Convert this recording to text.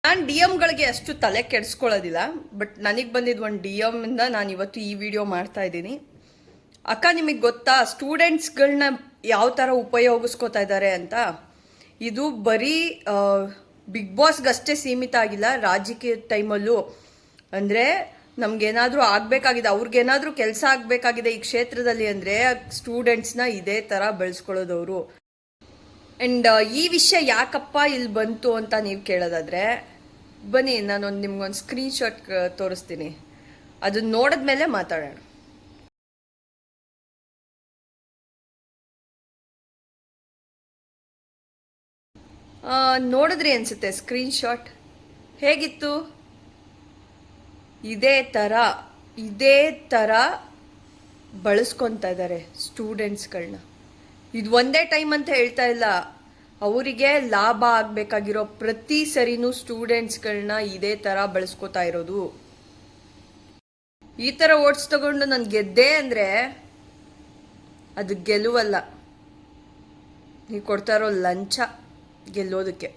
ನಾನು ಡಿ ಎಮ್ಗಳಿಗೆ ಅಷ್ಟು ತಲೆ ಕೆಡಿಸ್ಕೊಳ್ಳೋದಿಲ್ಲ. ಬಟ್ ನನಗೆ ಬಂದಿದ್ದು ಒಂದು ಡಿ ಎಮ್ಮಿಂದ ನಾನು ಇವತ್ತು ಈ ವಿಡಿಯೋ ಮಾಡ್ತಾ ಇದ್ದೀನಿ. ಅಕ್ಕ, ನಿಮಗೆ ಗೊತ್ತಾ ಸ್ಟೂಡೆಂಟ್ಸ್ಗಳನ್ನ ಯಾವ ಥರ ಉಪಯೋಗಿಸ್ಕೋತಾ ಇದ್ದಾರೆ ಅಂತ? ಇದು ಬರೀ ಬಿಗ್ ಬಾಸ್ಗಷ್ಟೇ ಸೀಮಿತ ಆಗಿಲ್ಲ. ರಾಜಕೀಯ ಟೈಮಲ್ಲೂ ಅಂದರೆ ನಮಗೇನಾದರೂ ಆಗಬೇಕಾಗಿದೆ, ಅವ್ರಿಗೇನಾದರೂ ಕೆಲಸ ಆಗಬೇಕಾಗಿದೆ ಈ ಕ್ಷೇತ್ರದಲ್ಲಿ ಅಂದರೆ ಸ್ಟೂಡೆಂಟ್ಸ್ನ ಇದೇ ಥರ ಬೆಳೆಸ್ಕೊಳ್ಳೋದವರು. ಆ್ಯಂಡ್ ಈ ವಿಷಯ ಯಾಕಪ್ಪ ಇಲ್ಲಿ ಬಂತು ಅಂತ ನೀವು ಕೇಳೋದಾದರೆ, ಬನ್ನಿ ನಾನೊಂದು ನಿಮ್ಗೊಂದು ಸ್ಕ್ರೀನ್ಶಾಟ್ ತೋರಿಸ್ತೀನಿ. ಅದನ್ನ ನೋಡಿದ್ಮೇಲೆ ಮಾತಾಡೋಣ. ನೋಡಿದ್ರಿ ಅನ್ಸುತ್ತೆ ಸ್ಕ್ರೀನ್ಶಾಟ್ ಹೇಗಿತ್ತು? ಇದೇ ಥರ ಬಳಸ್ಕೊತಾ ಇದ್ದಾರೆ ಸ್ಟೂಡೆಂಟ್ಸ್ಗಳನ್ನ. ಇದು ಒಂದೇ ಟೈಮ್ ಅಂತ ಹೇಳ್ತಾ ಇಲ್ಲ, ಅವರಿಗೆ ಲಾಭ ಆಗಬೇಕಾಗಿರೋ ಪ್ರತಿ ಸರಿನೂ ಸ್ಟೂಡೆಂಟ್ಸ್ಗಳನ್ನ ಇದೇ ಥರ ಬಳಸ್ಕೊತಾ ಇರೋದು. ಈ ಥರ ಓಟ್ಸ್ ತಗೊಂಡು ನಾನು ಗೆದ್ದೆ ಅಂದರೆ ಅದು ಗೆಲುವಲ್ಲ, ನೀವು ಕೊಡ್ತಾ ಇರೋ ಲಂಚ ಗೆಲ್ಲೋದಕ್ಕೆ.